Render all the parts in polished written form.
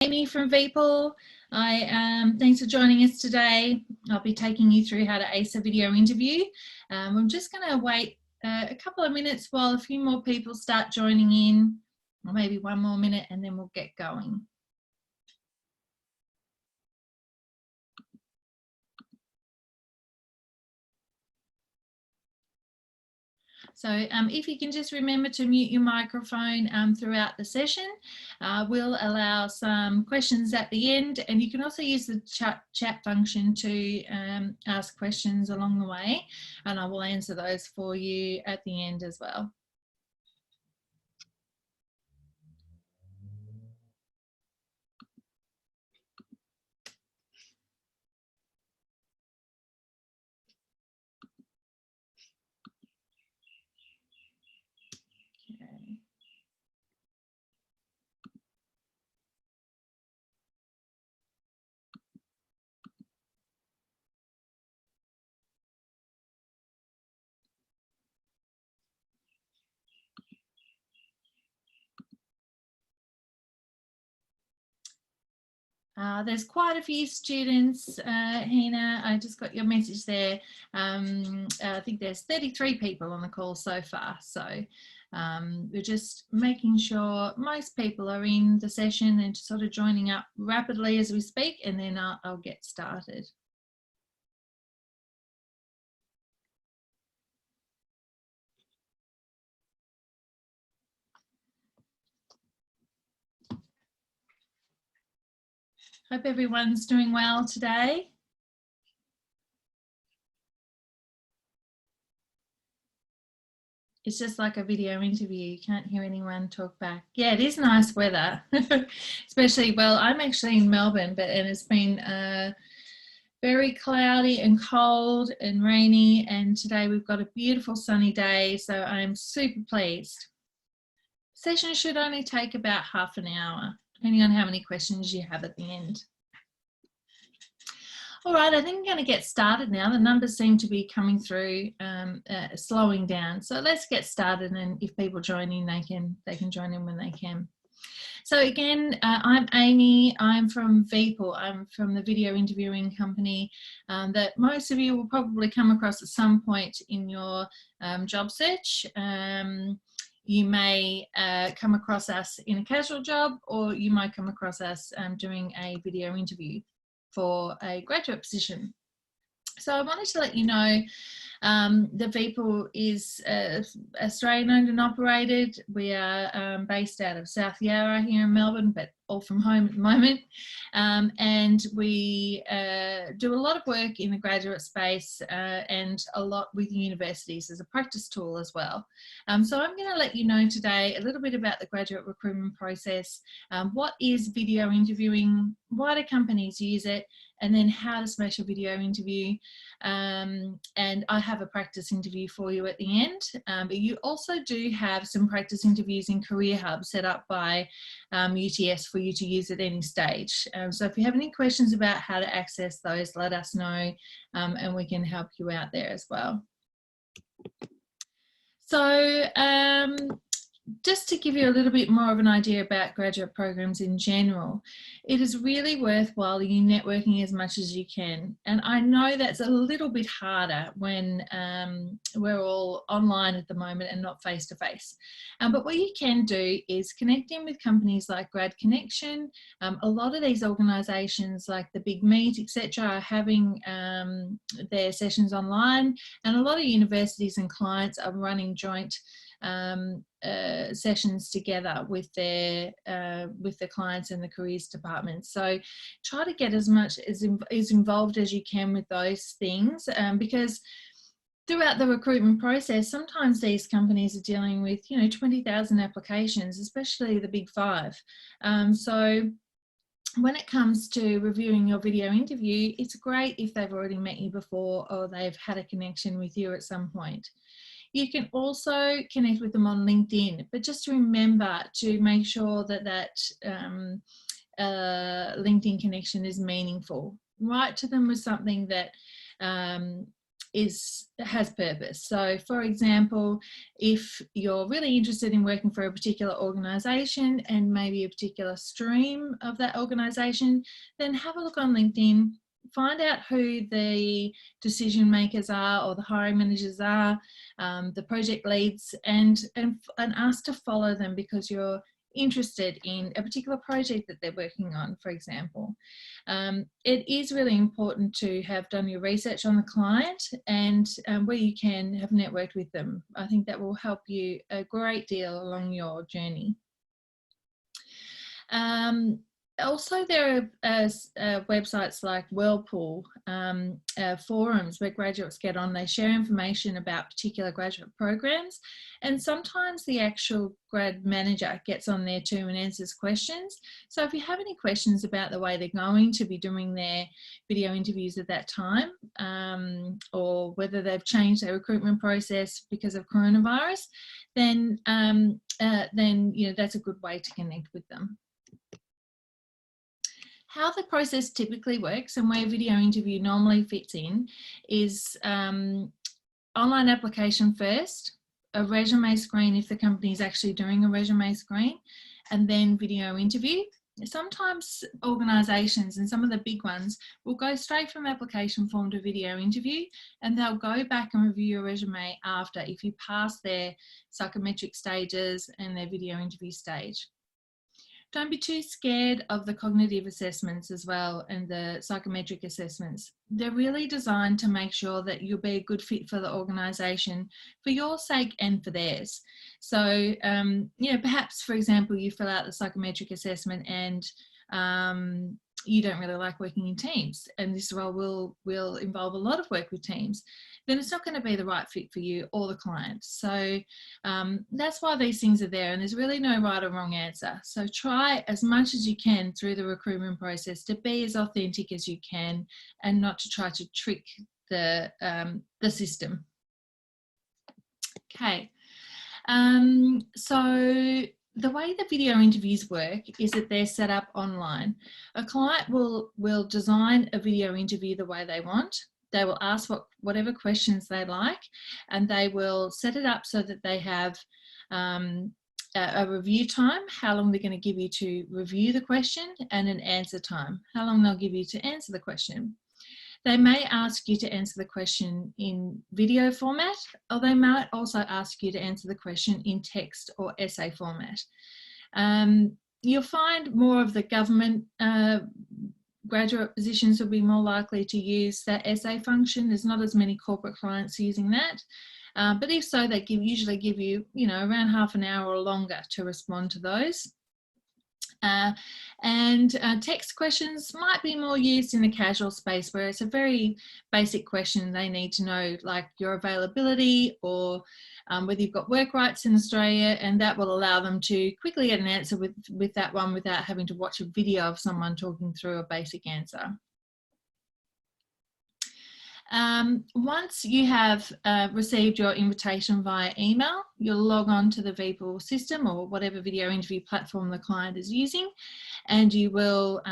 Amy from VPOL. Thanks for joining us today. I'll be taking you through how to ace a video interview. I'm just going to wait a couple of minutes while a few more people start joining in, or maybe one more minute, and then we'll get going. So if you can just remember to mute your microphone throughout the session, we'll allow some questions at the end, and you can also use the chat function to ask questions along the way, and I will answer those for you at the end as well. There's quite a few students, Hina. I just got your message there. I think there's 33 people on the call so far. So we're just making sure most people are in the session and sort of joining up rapidly as we speak, and then I'll get started. Hope everyone's doing well today. It's just like a video interview. You can't hear anyone talk back. Yeah, it is nice weather, especially, well, I'm actually in Melbourne, and it's been very cloudy and cold and rainy, and today we've got a beautiful sunny day, so I'm super pleased. Session should only take about half an hour, depending on how many questions you have at the end. All right, I think I'm going to get started now. The numbers seem to be coming through, slowing down. So let's get started, and if people join in, they can join in when they can. So again, I'm Amy. I'm from VPOL. I'm from the video interviewing company that most of you will probably come across at some point in your job search. You may come across us in a casual job, or you might come across us doing a video interview for a graduate position. So I wanted to let you know that VPOL is Australian owned and operated. We are based out of South Yarra here in Melbourne, but all from home at the moment. And we do a lot of work in the graduate space and a lot with universities as a practice tool as well. So I'm going to let you know today a little bit about the graduate recruitment process, what is video interviewing, why do companies use it, and then how to smash a video interview. And I have a practice interview for you at the end, but you also do have some practice interviews in Career Hub set up by UTS for you to use at any stage. So if you have any questions about how to access those, let us know, and we can help you out there as well. So just to give you a little bit more of an idea about graduate programs in general, it is really worthwhile you networking as much as you can. And I know that's a little bit harder when we're all online at the moment and not face to face. But what you can do is connect in with companies like Grad Connection. A lot of these organisations like the Big Meet, etc., are having their sessions online, and a lot of universities and clients are running joint sessions together with the clients and the careers department. So try to get as much as involved as you can with those things, because throughout the recruitment process, sometimes these companies are dealing with 20,000 applications, especially the big five. So when it comes to reviewing your video interview, it's great if they've already met you before or they've had a connection with you at some point. You can also connect with them on LinkedIn, but just remember to make sure that LinkedIn connection is meaningful. Write to them with something that has purpose. So for example, if you're really interested in working for a particular organisation and maybe a particular stream of that organisation, then have a look on LinkedIn, find out who the decision makers are or the hiring managers are, the project leads, and ask to follow them because you're interested in a particular project that they're working on, for example. It is really important to have done your research on the client and where you can have networked with them. I think that will help you a great deal along your journey. Also, there are websites like Whirlpool, forums where graduates get on, they share information about particular graduate programs, and sometimes the actual grad manager gets on there too and answers questions. So if you have any questions about the way they're going to be doing their video interviews at that time, or whether they've changed their recruitment process because of coronavirus, then you know, that's a good way to connect with them. How the process typically works and where video interview normally fits in is online application first, a resume screen if the company is actually doing a resume screen, and then video interview. Sometimes organisations, and some of the big ones, will go straight from application form to video interview, and they'll go back and review your resume after if you pass their psychometric stages and their video interview stage. Don't be too scared of the cognitive assessments as well and the psychometric assessments. They're really designed to make sure that you'll be a good fit for the organisation for your sake and for theirs. So, you know, perhaps, for example, you fill out the psychometric assessment and you don't really like working in teams, and this role will involve a lot of work with teams, then it's not going to be the right fit for you or the client. So that's why these things are there, and there's really no right or wrong answer. So try as much as you can through the recruitment process to be as authentic as you can and not to try to trick the system. Okay, so the way the video interviews work is that they're set up online. A client will design a video interview the way they want. They will ask whatever questions they like, and they will set it up so that they have a review time, how long they're going to give you to review the question, and an answer time, how long they'll give you to answer the question. They may ask you to answer the question in video format, or they might also ask you to answer the question in text or essay format. You'll find more of the government graduate positions will be more likely to use that essay function. There's not as many corporate clients using that. But if so, they usually give you, you know, around half an hour or longer to respond to those. Text questions might be more used in the casual space where it's a very basic question. They need to know like your availability or whether you've got work rights in Australia, and that will allow them to quickly get an answer with that one without having to watch a video of someone talking through a basic answer. Once you have received your invitation via email, you'll log on to the VPOOL system or whatever video interview platform the client is using, and you will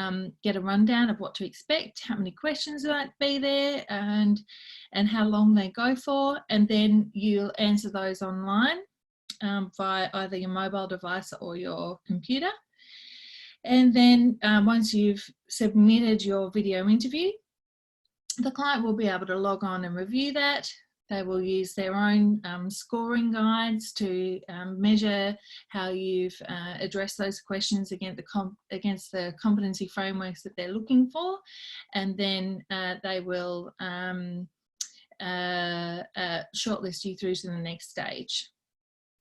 get a rundown of what to expect, how many questions might be there, and how long they go for, and then you'll answer those online via either your mobile device or your computer. And then once you've submitted your video interview, the client will be able to log on and review that. They will use their own scoring guides to measure how you've addressed those questions against the competency frameworks that they're looking for. And then they will shortlist you through to the next stage.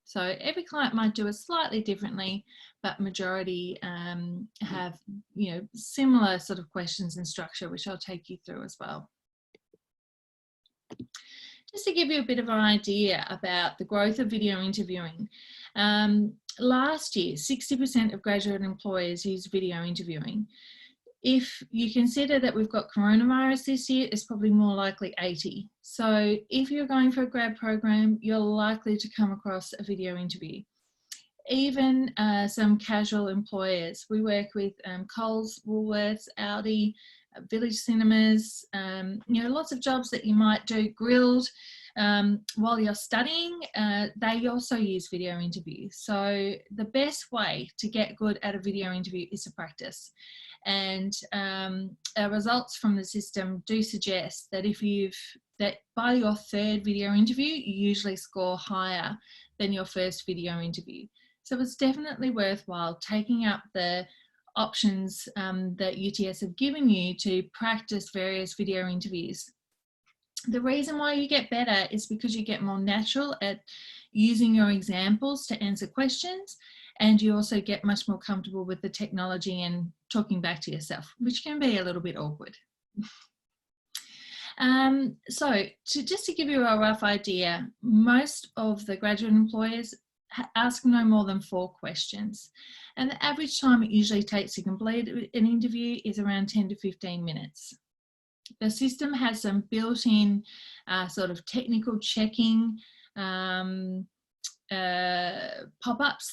So every client might do it slightly differently, but majority have, you know, similar sort of questions and structure, which I'll take you through as well. Just to give you a bit of an idea about the growth of video interviewing, last year 60% of graduate employers used video interviewing. If you consider that we've got coronavirus this year, it's probably more likely 80. So if you're going for a grad program, you're likely to come across a video interview. Even some casual employers. We work with Coles, Woolworths, Aldi, village cinemas, you know, lots of jobs that you might do, grilled, while you're studying, they also use video interviews. So the best way to get good at a video interview is to practice. And results from the system do suggest that that by your third video interview, you usually score higher than your first video interview. So it's definitely worthwhile taking up the options that UTS have given you to practice various video interviews. The reason why you get better is because you get more natural at using your examples to answer questions, and you also get much more comfortable with the technology and talking back to yourself, which can be a little bit awkward. So just to give you a rough idea, most of the graduate employers ask no more than 4 questions. And the average time it usually takes to complete an interview is around 10 to 15 minutes. The system has some built-in sort of technical checking pop-ups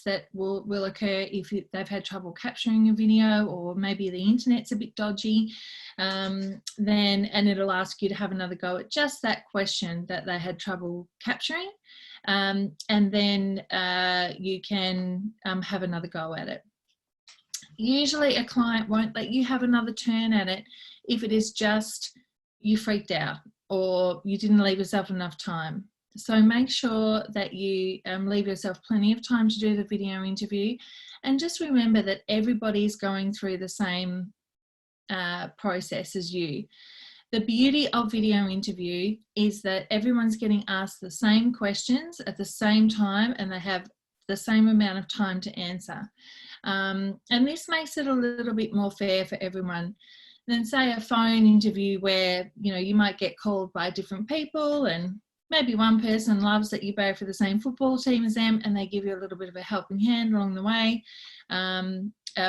that will occur if they've had trouble capturing a video, or maybe the internet's a bit dodgy, and it'll ask you to have another go at just that question that they had trouble capturing, and then you can have another go at it. Usually a client won't let you have another turn at it if it is just you freaked out or you didn't leave yourself enough time. So make sure that you leave yourself plenty of time to do the video interview, and just remember that everybody's going through the same process as you. The beauty of video interview is that everyone's getting asked the same questions at the same time, and they have the same amount of time to answer. And this makes it a little bit more fair for everyone than, say, a phone interview where, you know, you might get called by different people, and maybe one person loves that you both for the same football team as them, and they give you a little bit of a helping hand along the way.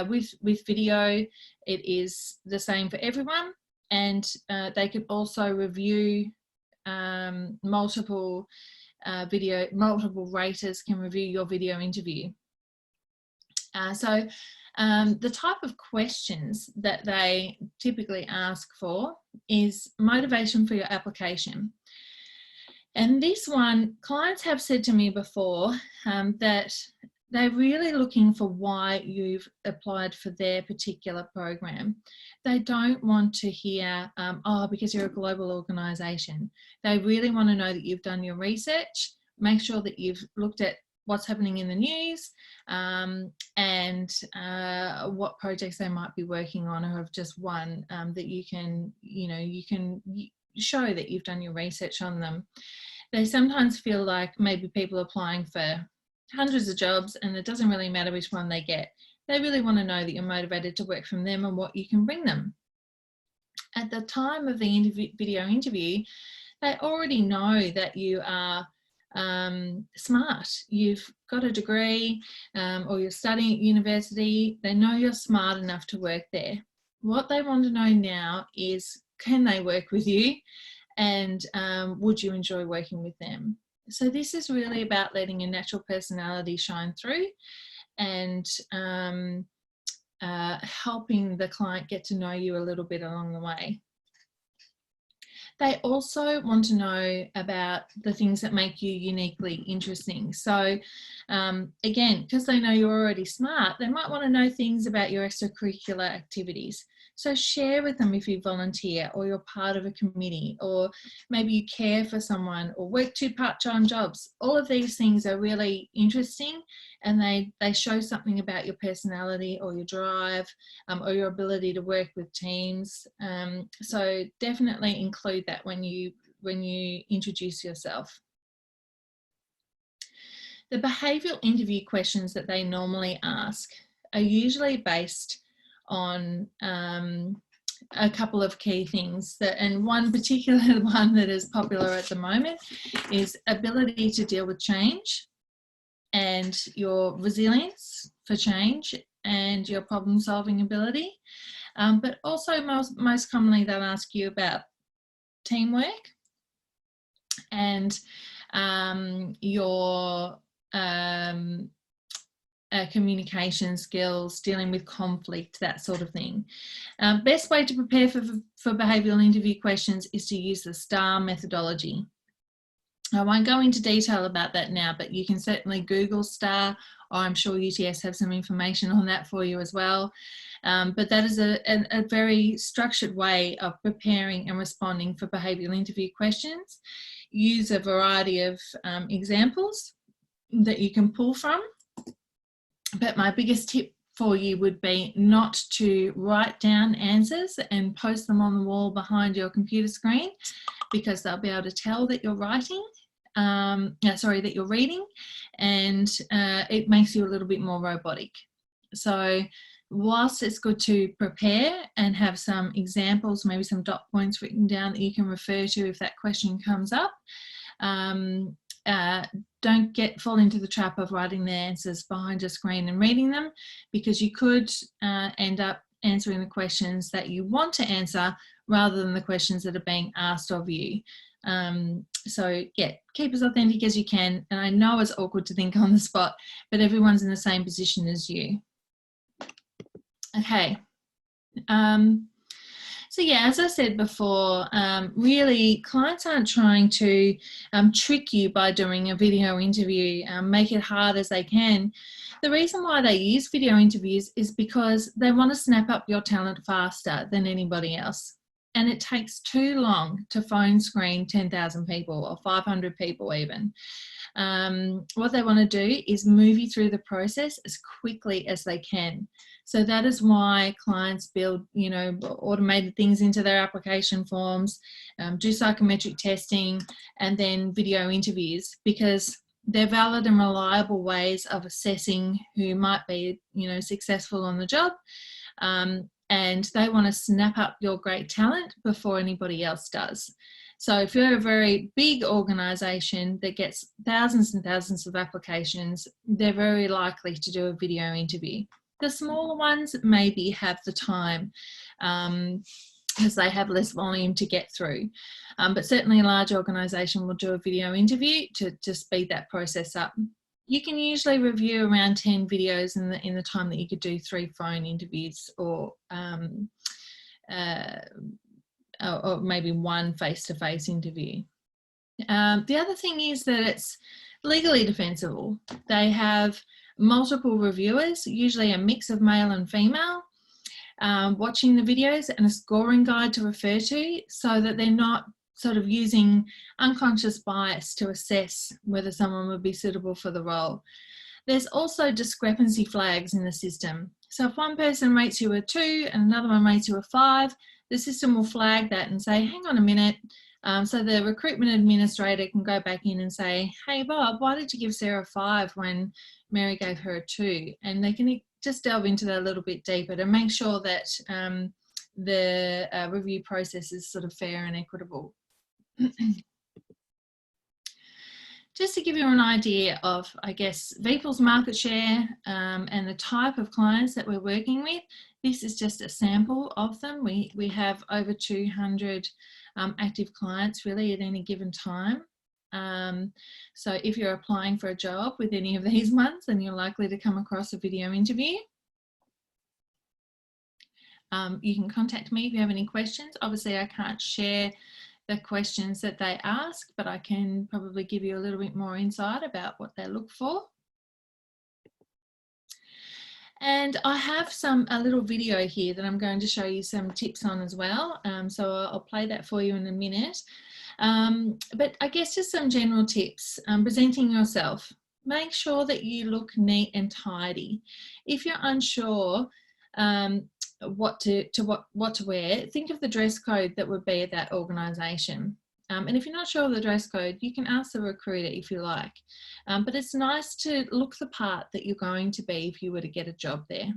With video, it is the same for everyone, and they can also review multiple raters can review your video interview. The type of questions that they typically ask for is motivation for your application. And this one, clients have said to me before that they're really looking for why you've applied for their particular program. They don't want to hear, oh, because you're a global organisation. They really want to know that you've done your research, make sure that you've looked at what's happening in the news, and what projects they might be working on or have just won, that you can show that you've done your research on them. They sometimes feel like maybe people are applying for hundreds of jobs and it doesn't really matter which one they get. They really want to know that you're motivated to work from them and what you can bring them. At the time of the video interview, they already know that you are smart. You've got a degree, or you're studying at university. They know you're smart enough to work there. What they want to know now is, can they work with you, and would you enjoy working with them? So this is really about letting your natural personality shine through, and helping the client get to know you a little bit along the way. They also want to know about the things that make you uniquely interesting. So again, because they know you're already smart, they might want to know things about your extracurricular activities. So share with them if you volunteer, or you're part of a committee, or maybe you care for someone, or work 2 part-time jobs. All of these things are really interesting, and they show something about your personality or your drive, or your ability to work with teams. So definitely include that when you introduce yourself. The behavioural interview questions that they normally ask are usually based on a couple of key things, and one particular one that is popular at the moment is ability to deal with change, and your resilience for change, and your problem solving ability. But also most commonly they'll ask you about teamwork, and your communication skills, dealing with conflict, that sort of thing. Best way to prepare for behavioural interview questions is to use the STAR methodology. I won't go into detail about that now, but you can certainly Google STAR, or I'm sure UTS have some information on that for you as well. But that is a very structured way of preparing and responding for behavioural interview questions. Use a variety of examples that you can pull from. But my biggest tip for you would be not to write down answers and post them on the wall behind your computer screen, because they'll be able to tell that you're writing. That you're reading, and it makes you a little bit more robotic. So whilst it's good to prepare and have some examples, maybe some dot points written down that you can refer to if that question comes up, don't fall into the trap of writing the answers behind your screen and reading them, because you could end up answering the questions that you want to answer rather than the questions that are being asked of you. So yeah, keep as authentic as you can. And I know it's awkward to think on the spot, but everyone's in the same position as you. Okay. So yeah, as I said before, really clients aren't trying to trick you by doing a video interview, make it hard as they can. The reason why they use video interviews is because they want to snap up your talent faster than anybody else. And it takes too long to phone screen 10,000 people or 500 people even. What they want to do is move you through the process as quickly as they can. So that is why clients build, automated things into their application forms, do psychometric testing, and then video interviews, because they're valid and reliable ways of assessing who might be, successful on the job. And they want to snap up your great talent before anybody else does. So if you're a very big organisation that gets thousands and thousands of applications, they're very likely to do a video interview. The smaller ones maybe have the time because they have less volume to get through. But certainly a large organisation will do a video interview to speed that process up. You can usually review around 10 videos in the time that you could do 3 phone interviews, or maybe 1 face-to-face interview. The other thing is that it's legally defensible. They have multiple reviewers, usually a mix of male and female, watching the videos, and a scoring guide to refer to, so that they're not sort of using unconscious bias to assess whether someone would be suitable for the role. There's also discrepancy flags in the system. So if one person rates you a 2 and another one rates you a 5, the system will flag that and say, hang on a minute. So the recruitment administrator can go back in and say, hey Bob, why did you give Sarah a 5 when Mary gave her a 2? And they can just delve into that a little bit deeper to make sure that the review process is sort of fair and equitable. Just to give you an idea of, I guess, VPOL's market share and the type of clients that we're working with, this is just a sample of them. We have over 200 active clients really at any given time. So if you're applying for a job with any of these ones, then you're likely to come across a video interview. You can contact me if you have any questions. Obviously, I can't share the questions that they ask, but I can probably give you a little bit more insight about what they look for. And I have a little video here that I'm going to show you some tips on as well. So I'll play that for you in a minute. But I guess just some general tips. Presenting yourself. Make sure that you look neat and tidy. If you're unsure what to wear, think of the dress code that would be at that organisation. And if you're not sure of the dress code, you can ask the recruiter if you like. But it's nice to look the part that you're going to be if you were to get a job there.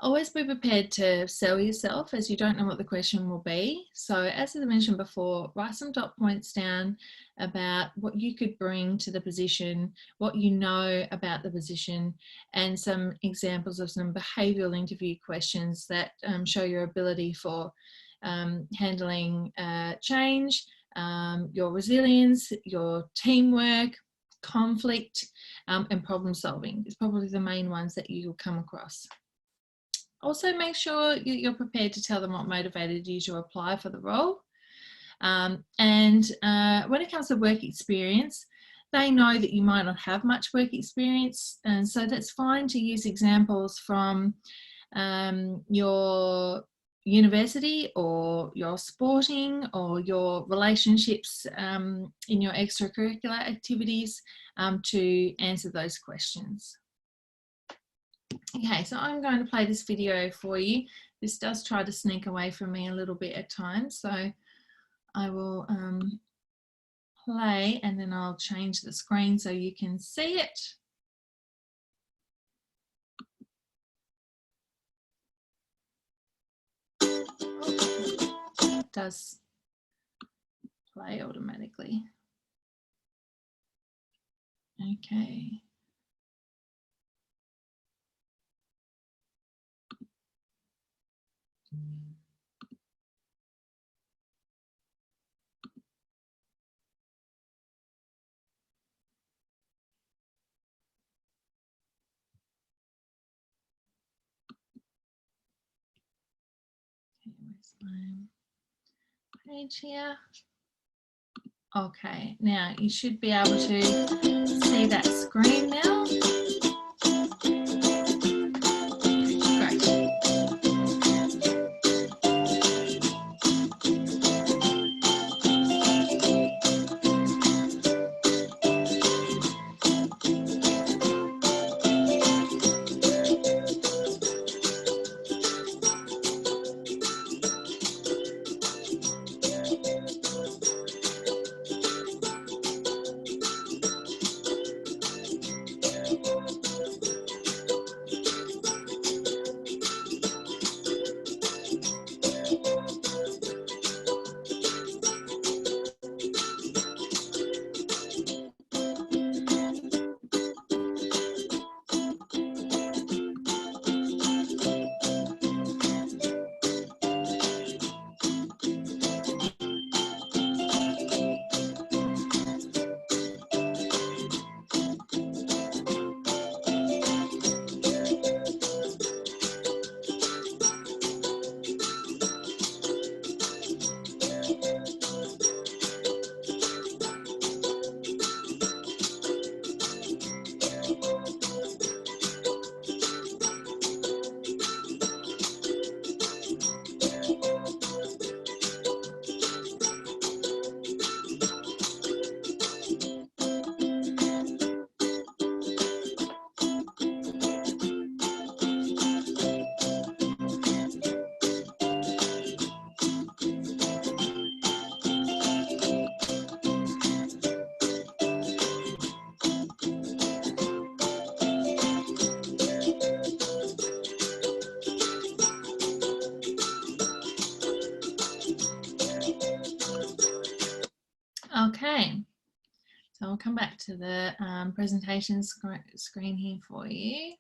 Always be prepared to sell yourself, as you don't know what the question will be. So as I mentioned before, write some dot points down about what you could bring to the position, what you know about the position, and some examples of some behavioural interview questions that show your ability for handling change, your resilience, your teamwork, conflict, and problem solving. It's probably the main ones that you'll come across. Also, make sure you're prepared to tell them what motivated you to apply for the role. And when it comes to work experience, they know that you might not have much work experience, and so that's fine to use examples from your university or your sporting or your relationships in your extracurricular activities to answer those questions. Okay, so I'm going to play this video for you. This does try to sneak away from me a little bit at times, so I will play and then I'll change the screen so you can see it. It does play automatically. Okay. Where's my page here? Okay, now you should be able to see that screen now. Great. Okay, so I'll come back to the presentation screen here for you.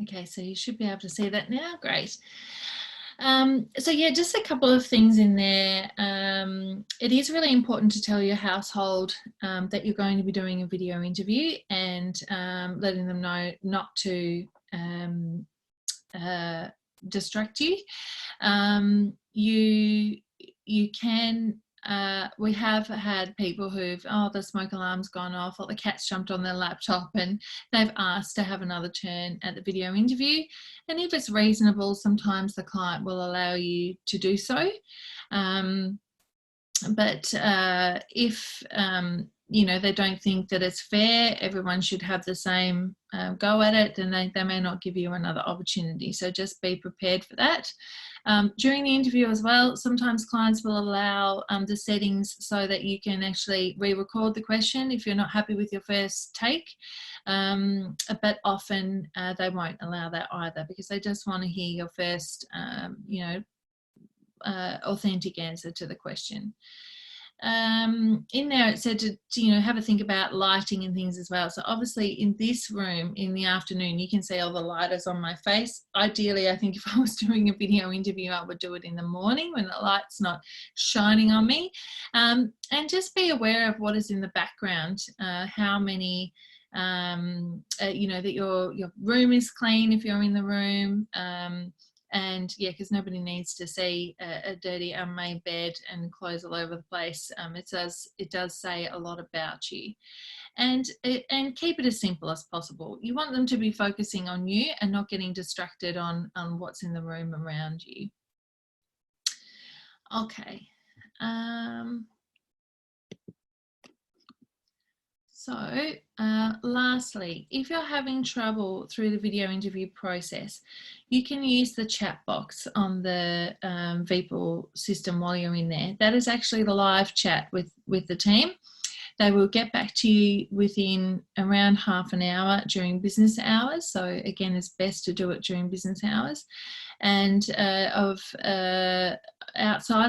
Okay, so you should be able to see that now. Great. So yeah, just a couple of things in there. It is really important to tell your household that you're going to be doing a video interview and letting them know not to distract you. You can, we have had people who've, oh, the smoke alarm's gone off or the cat's jumped on their laptop and they've asked to have another turn at the video interview. And if it's reasonable, sometimes the client will allow you to do so. But if you know, they don't think that it's fair, everyone should have the same go at it, then they may not give you another opportunity. So just be prepared for that. During the interview as well, sometimes clients will allow the settings so that you can actually re-record the question if you're not happy with your first take. But often they won't allow that either because they just want to hear your first, you know, authentic answer to the question. in there it said to have a think about lighting and things as well. So obviously in this room in the afternoon you can see all the lighters on my face. Ideally, I think if I was doing a video interview I would do it in the morning when the light's not shining on me, and just be aware of what is in the background, how many that your room is clean if you're in the room, and yeah, because nobody needs to see a dirty unmade bed and clothes all over the place. It does say a lot about you, and keep it as simple as possible. You want them to be focusing on you and not getting distracted on what's in the room around you. Okay. So lastly, if you're having trouble through the video interview process, you can use the chat box on the VPOL system while you're in there. That is actually the live chat with the team. They will get back to you within around half an hour during business hours. So again, it's best to do it during business hours. And outside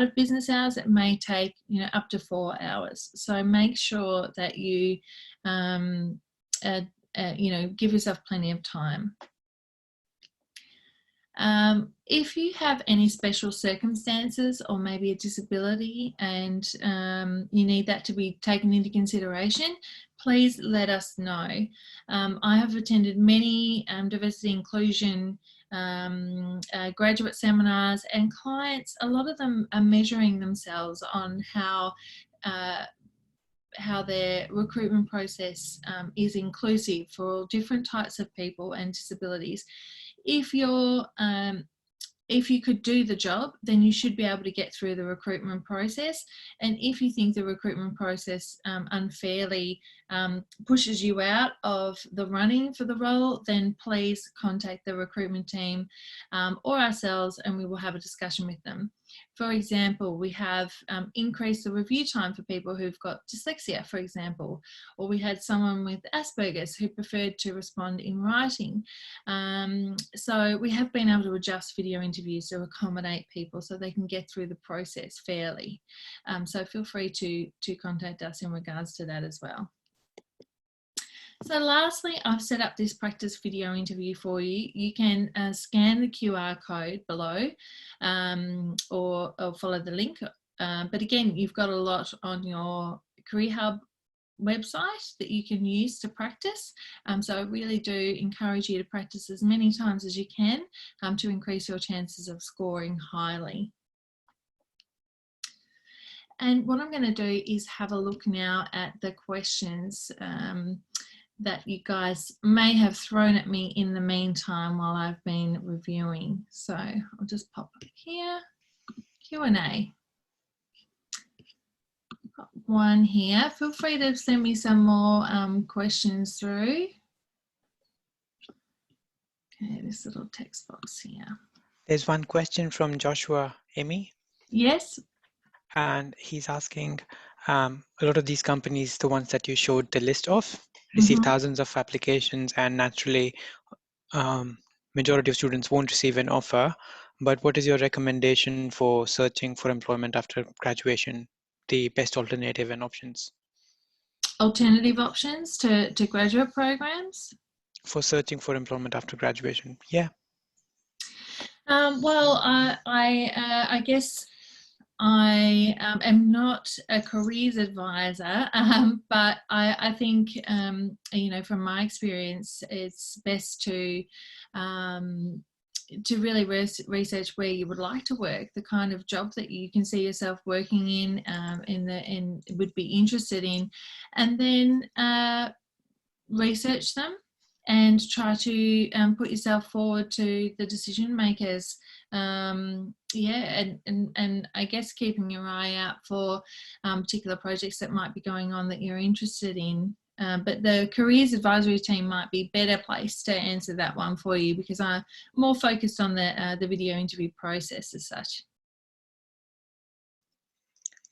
of business hours, it may take up to 4 hours. So make sure that you give yourself plenty of time. If you have any special circumstances or maybe a disability and you need that to be taken into consideration, please let us know. I have attended many diversity inclusion graduate seminars, and clients, a lot of them are measuring themselves on how their recruitment process is inclusive for all different types of people and disabilities. If you could do the job, then you should be able to get through the recruitment process. And if you think the recruitment process unfairly pushes you out of the running for the role, then please contact the recruitment team or ourselves, and we will have a discussion with them. For example, we have increased the review time for people who've got dyslexia, for example, or we had someone with Asperger's who preferred to respond in writing. So we have been able to adjust video interviews to accommodate people so they can get through the process fairly. So feel free to contact us in regards to that as well. So lastly, I've set up this practice video interview for you. You can scan the QR code below or follow the link. But again, you've got a lot on your Career Hub website that you can use to practice. So I really do encourage you to practice as many times as you can to increase your chances of scoring highly. And what I'm going to do is have a look now at the questions that you guys may have thrown at me in the meantime while I've been reviewing. So I'll just pop up here, Q&A. Got one here. Feel free to send me some more questions through. Okay, this little text box here. There's one question from Joshua Emmy. Yes. And he's asking, a lot of these companies, the ones that you showed the list of, receive thousands of applications, and naturally majority of students won't receive an offer. But what is your recommendation for searching for employment after graduation, the best alternative and options? Alternative options to graduate programs? For searching for employment after graduation, yeah. Well, I guess I am not a careers advisor, but I think, from my experience, it's best to really research where you would like to work, the kind of job that you can see yourself working in and would be interested in, and then research them and try to put yourself forward to the decision makers. And I guess keeping your eye out for particular projects that might be going on that you're interested in. But the careers advisory team might be better placed to answer that one for you, because I'm more focused on the video interview process as such.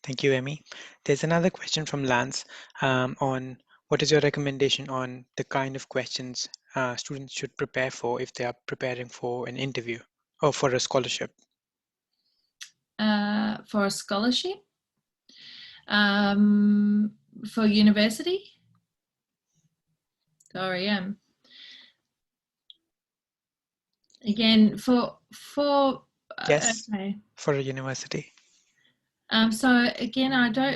Thank you, Emmy. There's another question from Lance on what is your recommendation on the kind of questions students should prepare for if they are preparing for an interview or for a scholarship? For a scholarship? For university? Sorry, again, for Yes, okay. for a university. So again,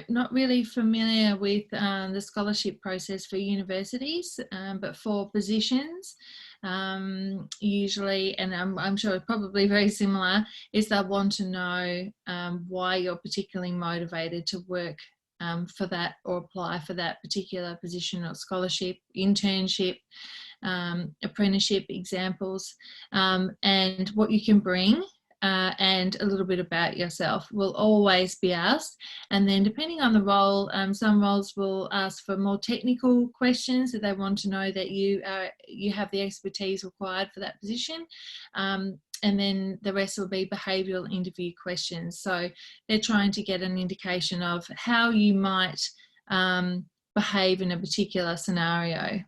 not really familiar with the scholarship process for universities, but for positions, usually, and I'm sure probably very similar, is they'll want to know why you're particularly motivated to work for that or apply for that particular position or scholarship, internship, apprenticeship examples, and what you can bring. And a little bit about yourself will always be asked. And then depending on the role, some roles will ask for more technical questions that they want to know that you have the expertise required for that position. And then the rest will be behavioural interview questions. So they're trying to get an indication of how you might behave in a particular scenario.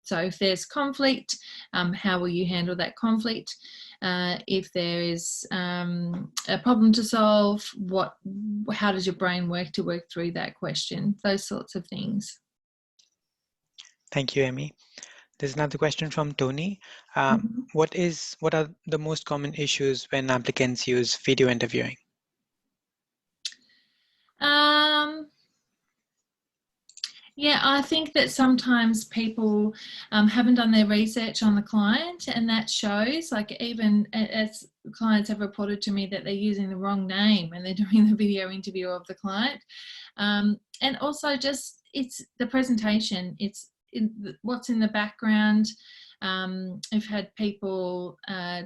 So if there's conflict, how will you handle that conflict? If there is a problem to solve, how does your brain work to work through that question? Those sorts of things. Thank you, Amy. There's another question from Tony. What are the most common issues when applicants use video interviewing? Yeah, I think that sometimes people haven't done their research on the client, and that shows. Like, even as clients have reported to me that they're using the wrong name when they're doing the video interview of the client. And also just it's the presentation, it's what's in the background. I've had people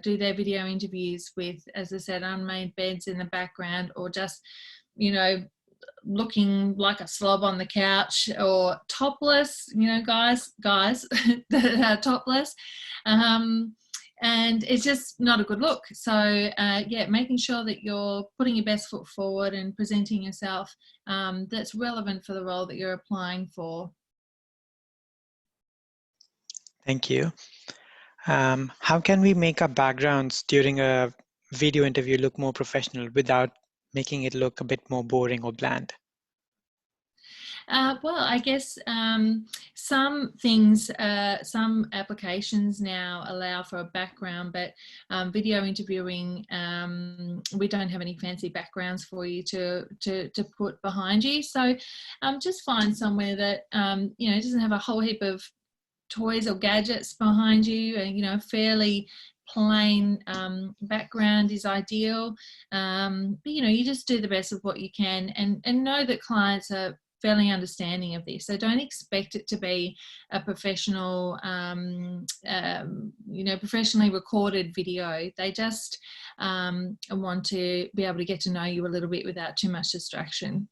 do their video interviews with, as I said, unmade beds in the background, or just, you know, looking like a slob on the couch, or topless, you know, guys that are topless, and it's just not a good look. So yeah, making sure that you're putting your best foot forward and presenting yourself that's relevant for the role that you're applying for. Thank you. How can we make our backgrounds during a video interview look more professional without making it look a bit more boring or bland? Well, I guess some things, some applications now allow for a background, but video interviewing, we don't have any fancy backgrounds for you to put behind you. So just find somewhere that you know, doesn't have a whole heap of toys or gadgets behind you, and you know, fairly plain background is ideal. But you know, you just do the best of what you can, and know that clients are fairly understanding of this. So don't expect it to be a professional, you know, professionally recorded video. They just want to be able to get to know you a little bit without too much distraction.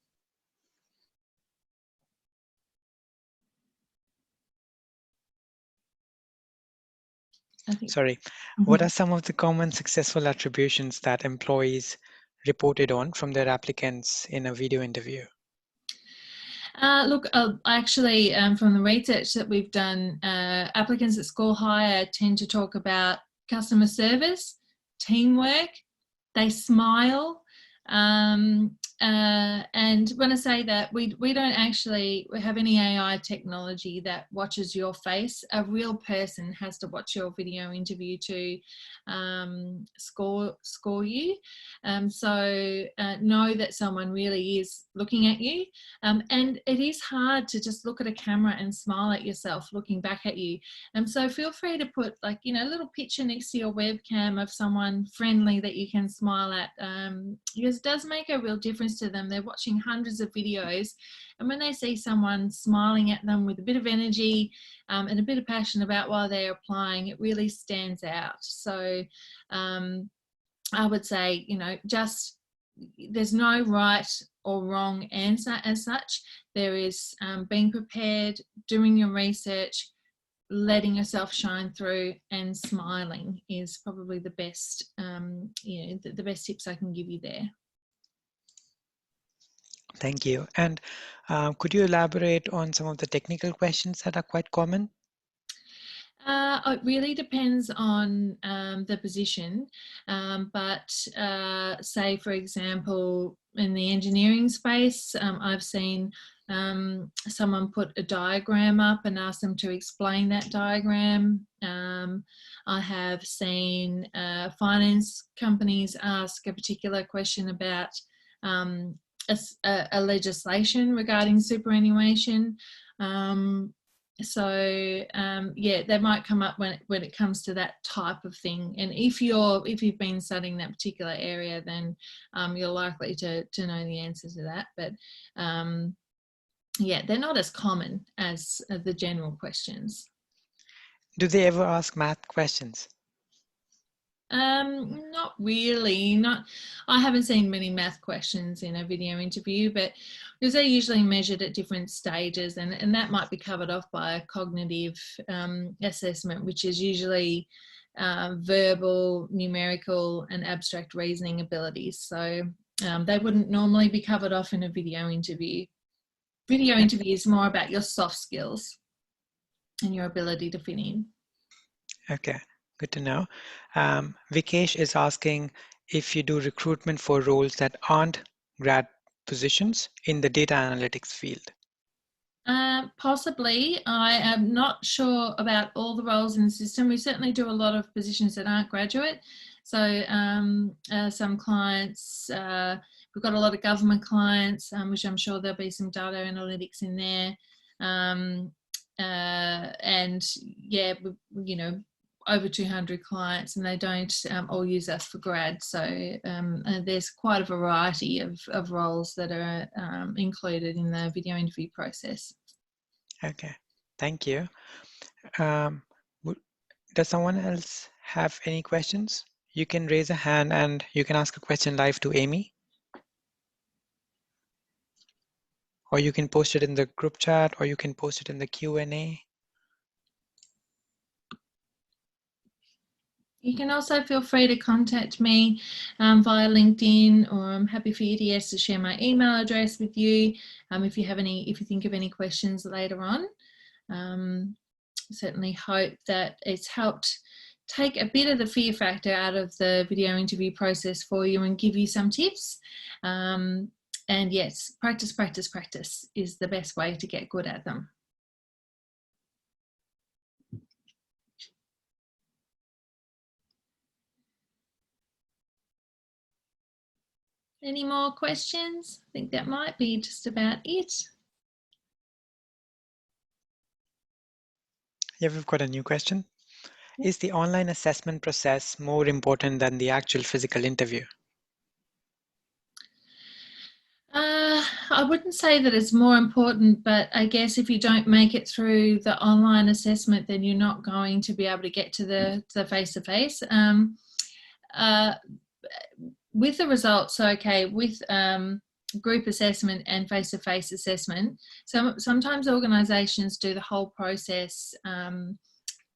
Sorry, what are some of the common successful attributions that employees reported on from their applicants in a video interview? Look, actually, from the research that we've done, applicants that score higher tend to talk about customer service, teamwork, they smile. And when I say that, we don't actually have any AI technology that watches your face. A real person has to watch your video interview to score you. So know that someone really is looking at you. And it is hard to just look at a camera and smile at yourself looking back at you. So feel free to put, like, you know, a little picture next to your webcam of someone friendly that you can smile at, because it does make a real difference to them. They're watching hundreds of videos, and when they see someone smiling at them with a bit of energy and a bit of passion about why they're applying, it really stands out. So I would say, you know, just there's no right or wrong answer as such. There is being prepared, doing your research, letting yourself shine through, and smiling is probably the best, you know, the best tips I can give you there. Thank you. And could you elaborate on some of the technical questions that are quite common? It really depends on the position, but say, for example, in the engineering space, I've seen someone put a diagram up and ask them to explain that diagram. I have seen finance companies ask a particular question about a legislation regarding superannuation. Yeah, they might come up when it comes to that type of thing. And if you've been studying that particular area, then you're likely to know the answer to that. But yeah, they're not as common as the general questions. Do they ever ask math questions? Not really. I haven't seen many math questions in a video interview, but because they're usually measured at different stages, and that might be covered off by a cognitive assessment, which is usually verbal, numerical, and abstract reasoning abilities. So they wouldn't normally be covered off in a video interview. Video interview is more about your soft skills and your ability to fit in. Okay, good to know. Vikesh is asking if you do recruitment for roles that aren't grad positions in the data analytics field. Possibly. I am not sure about all the roles in the system. We certainly do a lot of positions that aren't graduate. So some clients, we've got a lot of government clients, which I'm sure there'll be some data analytics in there. And yeah, you know, over 200 clients, and they don't all use us for grad. So there's quite a variety of roles that are included in the video interview process. Okay, thank you. Does someone else have any questions? You can raise a hand and you can ask a question live to Amy. Or you can post it in the group chat, or you can post it in the Q&A. You can also feel free to contact me via LinkedIn, or I'm happy for EDS to share my email address with you if you think of any questions later on. Certainly hope that it's helped take a bit of the fear factor out of the video interview process for you and give you some tips. And yes, practice, practice, practice is the best way to get good at them. Any more questions? I think that might be just about it. Yeah, we've got a new question. Is the online assessment process more important than the actual physical interview? I wouldn't say that it's more important, but I guess if you don't make it through the online assessment, then you're not going to be able to get to the face-to-face. With the results, okay, with group assessment and face-to-face assessment, sometimes organisations do the whole process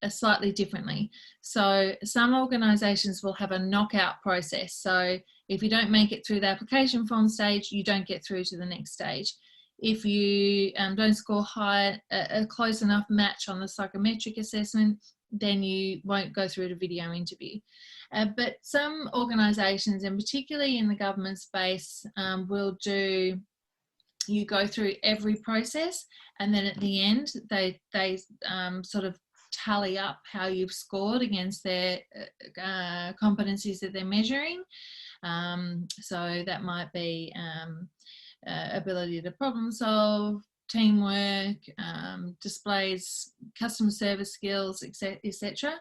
slightly differently. So some organisations will have a knockout process. So if you don't make it through the application form stage, you don't get through to the next stage. If you don't score high, a close enough match on the psychometric assessment, then you won't go through to video interview. But some organisations, and particularly in the government space, will do, you go through every process, and then at the end they sort of tally up how you've scored against their competencies that they're measuring. So that might be ability to problem solve, teamwork, displays customer service skills, etc.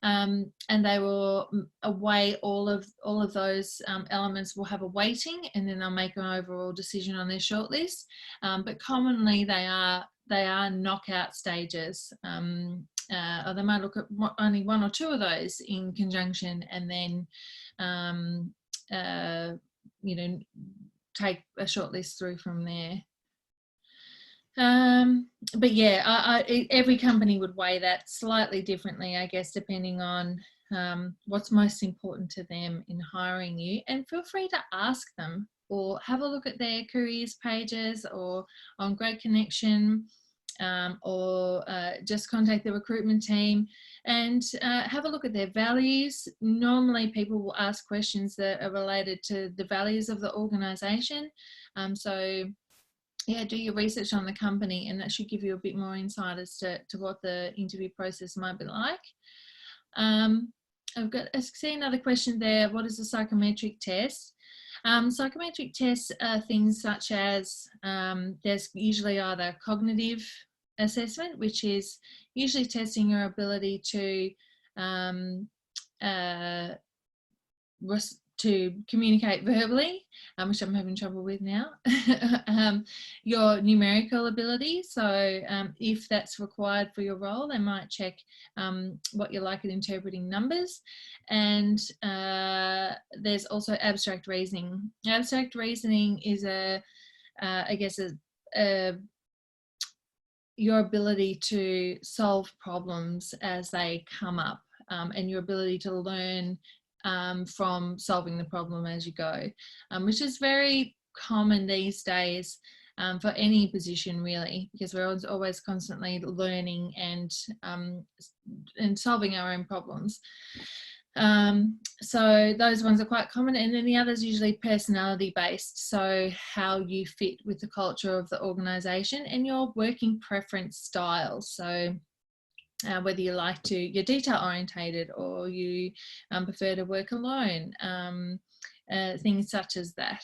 And they will weigh all of those elements. Will have a weighting, and then they'll make an overall decision on their shortlist. But commonly they are knockout stages, or they might look at only one or two of those in conjunction, and then you know, take a shortlist through from there. But yeah, every company would weigh that slightly differently, I guess, depending on what's most important to them in hiring you. And feel free to ask them, or have a look at their careers pages or on Grad Connection. or just contact the recruitment team and have a look at their values. Normally people will ask questions that are related to the values of the organisation. So yeah, do your research on the company, and that should give you a bit more insight as to what the interview process might be like. I see another question there. What is a psychometric test? Psychometric tests are things such as there's usually either cognitive assessment, which is usually testing your ability to communicate verbally, which I'm having trouble with now, your numerical ability. So if that's required for your role, they might check what you're like at interpreting numbers. And there's also abstract reasoning. Abstract reasoning is your ability to solve problems as they come up, and your ability to learn from solving the problem as you go, which is very common these days for any position really, because we're always constantly learning and solving our own problems. So those ones are quite common, and then the others usually personality based, so how you fit with the culture of the organisation and your working preference styles. So whether you're detail orientated or you prefer to work alone, things such as that.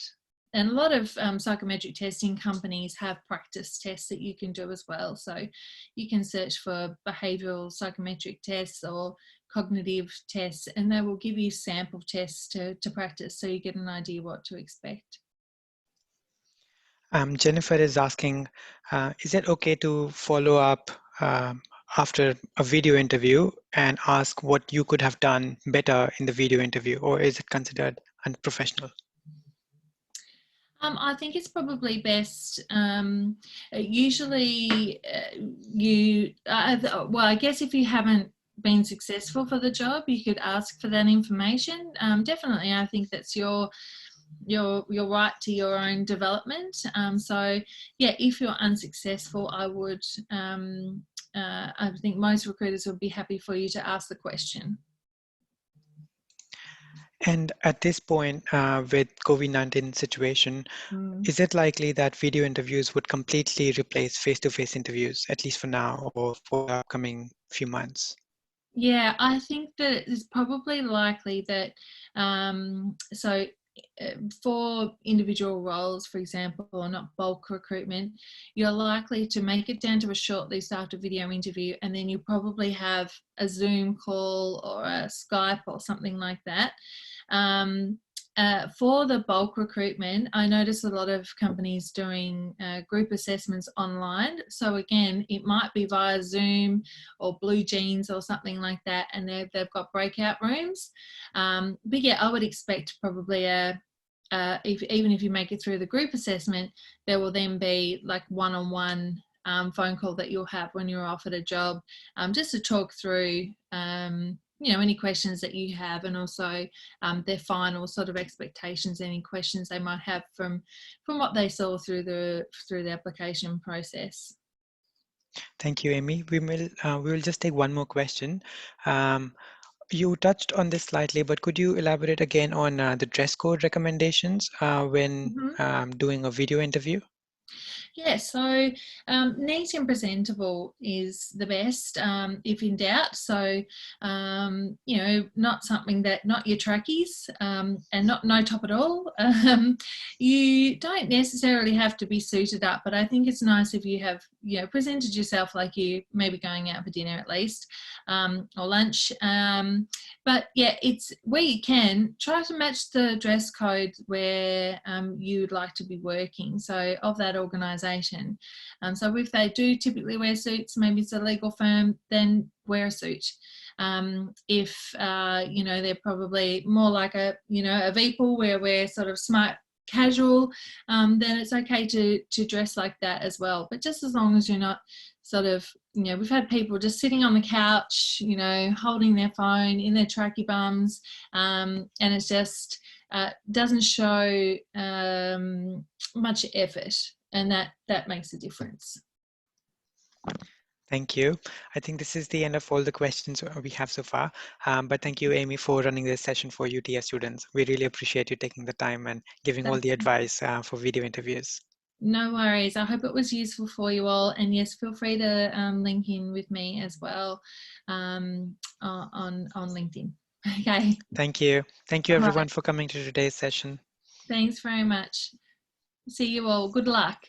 And a lot of psychometric testing companies have practice tests that you can do as well. So you can search for behavioural psychometric tests or cognitive tests, and they will give you sample tests to practice, so you get an idea what to expect. Jennifer is asking, is it okay to follow up after a video interview and ask what you could have done better in the video interview, or is it considered unprofessional? I think it's probably best. Usually, well, I guess if you haven't been successful for the job, you could ask for that information. Definitely, I think that's your right to your own development. So yeah, if you're unsuccessful, I think most recruiters would be happy for you to ask the question. And at this point, with COVID-19 situation, is it likely that video interviews would completely replace face-to-face interviews, at least for now or for the upcoming few months? Yeah, I think that it's probably likely that for individual roles, for example, or not bulk recruitment, you're likely to make it down to a short list after video interview, and then you probably have a Zoom call or a Skype or something like that. For the bulk recruitment, I notice a lot of companies doing group assessments online. So again, it might be via Zoom or Blue Jeans or something like that, and they've got breakout rooms. But yeah, I would expect probably even if you make it through the group assessment, there will then be like one-on-one phone call that you'll have when you're offered a job, just to talk through any questions that you have, and also their final sort of expectations, any questions they might have from what they saw through the application process. Thank you, Amy. We will just take one more question. You touched on this slightly, but could you elaborate again on the dress code recommendations when doing a video interview? Yeah, so neat and presentable is the best if in doubt. So, not something not your trackies and no top at all. You don't necessarily have to be suited up, but I think it's nice if you have, presented yourself like you may be going out for dinner at least, or lunch. But yeah, it's where you can try to match the dress code where you'd like to be working. So of that organisation. So if they do typically wear suits, maybe it's a legal firm, then wear a suit. If they're probably more like a VPL where we're sort of smart casual, then it's okay to dress like that as well. But just as long as you're not sort of, we've had people just sitting on the couch, holding their phone in their tracky bums, and it's just doesn't show much effort, and that makes a difference. Thank you. I think this is the end of all the questions we have so far. But thank you, Amy, for running this session for UTS students. We really appreciate you taking the time and giving all the advice for video interviews. No worries. I hope it was useful for you all. And yes, feel free to link in with me as well on LinkedIn. Okay. Thank you. Thank you, All everyone, right. for coming to today's session. Thanks very much. See you all. Good luck.